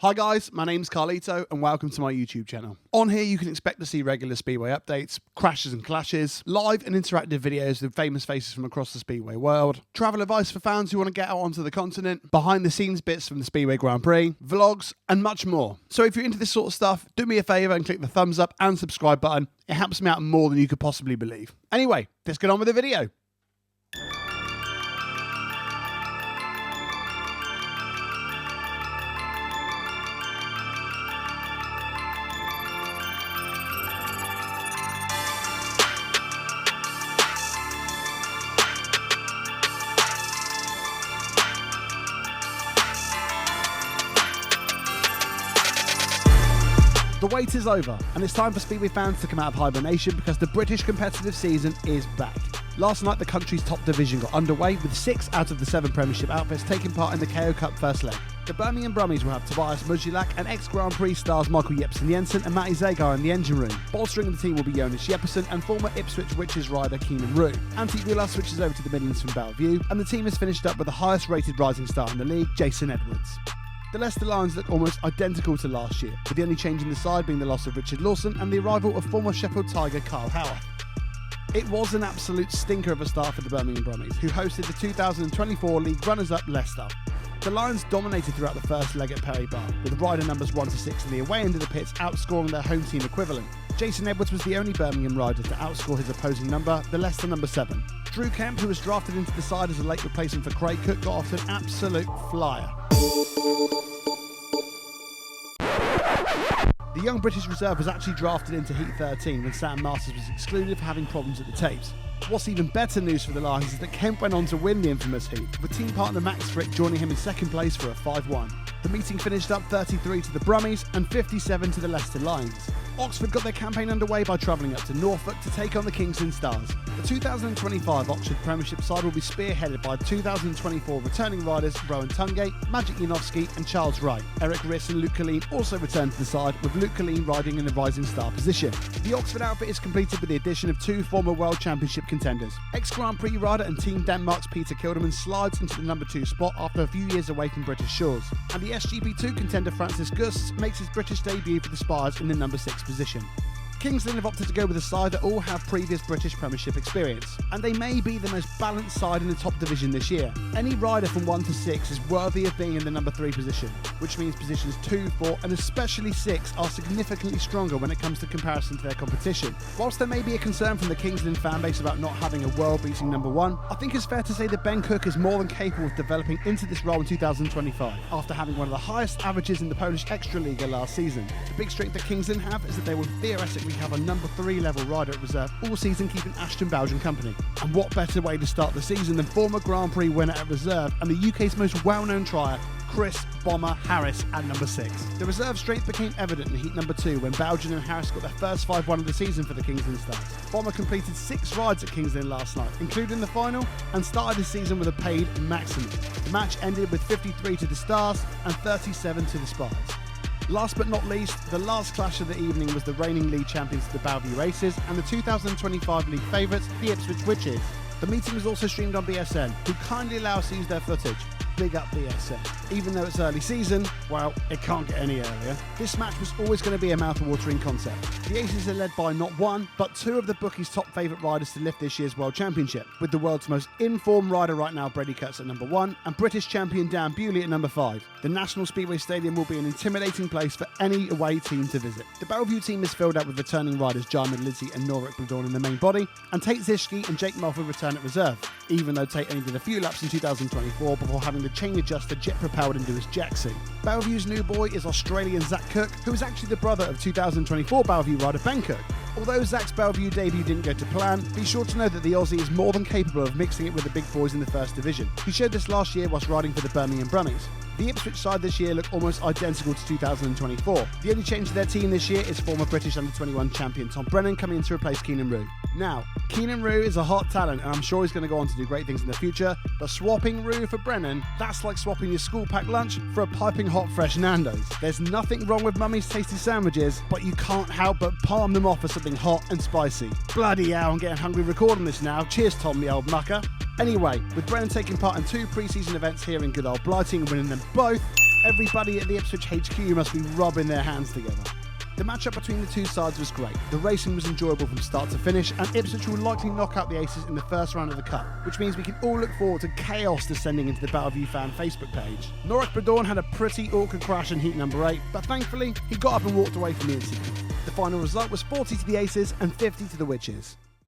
Hi guys, my name's Carlito and welcome to my YouTube channel. On here you can expect to see regular Speedway updates, crashes and clashes, live and interactive videos with famous faces from across the Speedway world, travel advice for fans who want to get out onto the continent, behind the scenes bits from the Speedway Grand Prix, vlogs and much more. So if you're into this sort of stuff, do me a favour and click the thumbs up and subscribe button. It helps me out more than you could possibly believe. Anyway, let's get on with the video. The wait is over, and it's time for Speedway fans to come out of hibernation because the British competitive season is back. Last night, the country's top division got underway with 6 out of the 7 Premiership outfits taking part in the KO Cup first leg. The Birmingham Brummies will have Tobias Mudjilak and ex-Grand Prix stars Michael Jepsen-Jensen and Matty Zagar in the engine room. Bolstering the team will be Jonas Jeppesen and former Ipswich Witches rider Keenan Rue. Antti Villa switches over to the Midlands from Belle Vue, and the team has finished up with the highest rated rising star in the league, Jason Edwards. The Leicester Lions look almost identical to last year, with the only change in the side being the loss of Richard Lawson and the arrival of former Sheffield Tiger Kyle Howarth. It was an absolute stinker of a start for the Birmingham Brummies, who hosted the 2024 league runners-up Leicester. The Lions dominated throughout the first leg at Perry Bar, with rider numbers 1 to 6 in the away end of the pits outscoring their home team equivalent. Jason Edwards was the only Birmingham rider to outscore his opposing number, the Leicester number 7. Drew Kemp, who was drafted into the side as a late replacement for Craig Cook, got off to an absolute flyer. The young British reserve was actually drafted into Heat 13 when Sam Masters was excluded for having problems at the tapes. What's even better news for the Lions is that Kemp went on to win the infamous heat, with team partner Max Frick joining him in second place for a 5-1. The meeting finished up 33 to the Brummies and 57 to the Leicester Lions. Oxford got their campaign underway by travelling up to Norfolk to take on the Kingston Stars. The 2025 Oxford Premiership side will be spearheaded by 2024 returning riders Rowan Tungate, Magic Janowski and Charles Wright. Eric Riss and Luke Colleen also returned to the side, with Luke Colleen riding in the rising star position. The Oxford outfit is completed with the addition of 2 former World Championship contenders. Ex-Grand Prix rider and Team Denmark's Peter Kilderman slides into the number 2 spot after a few years away from British shores. And the SGP2 contender Francis Gus makes his British debut for the Spires in the number 6 position. Kingston have opted to go with a side that all have previous British Premiership experience, and they may be the most balanced side in the top division this year. Any rider from 1 to 6 is worthy of being in the number 3 position, which means positions 2, 4 and especially 6 are significantly stronger when it comes to comparison to their competition. Whilst there may be a concern from the Kingston fanbase about not having a world-beating number 1, I think it's fair to say that Ben Cook is more than capable of developing into this role in 2025, after having one of the highest averages in the Polish Extraliga last season. The big strength that Kingston have is that they will theoretically have a number 3 level rider at reserve all season, keeping Ashton Belgian company. And what better way to start the season than former Grand Prix winner at reserve and the UK's most well-known trier, Chris Bomber Harris at number 6. The reserve strength became evident in heat number 2 when Belgian and Harris got their first 5-1 of the season for the Kingston Stars. Bomber completed 6 rides at Kingston last night, including the final, and started the season with a paid maximum. The match ended with 53 to the Stars and 37 to the Spires. Last but not least, the last clash of the evening was the reigning league champions of the Belle Vue races and the 2025 league favourites, the Ipswich Witches. The meeting was also streamed on BSN, who kindly allow us to use their footage. Big up BSN. Even though it's early season, well, it can't get any earlier. This match was always going to be a mouth-watering concept. The Aces are led by not 1, but 2 of the bookies' top favourite riders to lift this year's World Championship, with the world's most in-form rider right now, Brady Kurtz, at number 1, and British champion Dan Bewley at number 5. The National Speedway Stadium will be an intimidating place for any away team to visit. The Belle Vue team is filled up with returning riders Jarman Lidsley and Norik Bladorn in the main body, and Tate Zischke and Jake Mulford return at reserve, even though Tate only did a few laps in 2024 before having the chain adjuster jet propelled into his jack seat. Belle Vue's new boy is Australian Zach Cook, who is actually the brother of 2024 Belle Vue rider Ben Cook. Although Zach's Belle Vue debut didn't go to plan, be sure to know that the Aussie is more than capable of mixing it with the big boys in the first division. He showed this last year whilst riding for the Birmingham Brummies. The Ipswich side this year look almost identical to 2024. The only change to their team this year is former British Under-21 champion Tom Brennan coming in to replace Keenan Rue. Now, Keenan Rue is a hot talent and I'm sure he's going to go on to do great things in the future, but swapping Rue for Brennan, that's like swapping your school pack lunch for a piping hot fresh Nando's. There's nothing wrong with Mummy's tasty sandwiches, but you can't help but palm them off for something hot and spicy. Bloody hell, I'm getting hungry recording this now. Cheers, Tom, the old mucker. Anyway, with Brennan taking part in 2 pre-season events here in good old Blighting and winning them both, Everybody at the Ipswich HQ must be rubbing their hands together. The matchup between the two sides was great. The racing was enjoyable from start to finish, and Ipswich will likely knock out the Aces in the first round of the Cup, which means we can all look forward to chaos descending into the Belle Vue fan Facebook page. Norwich Bradorn had a pretty awkward crash in heat number 8, but thankfully he got up and walked away from the incident. The final result was 40 to the Aces and 50 to the Witches.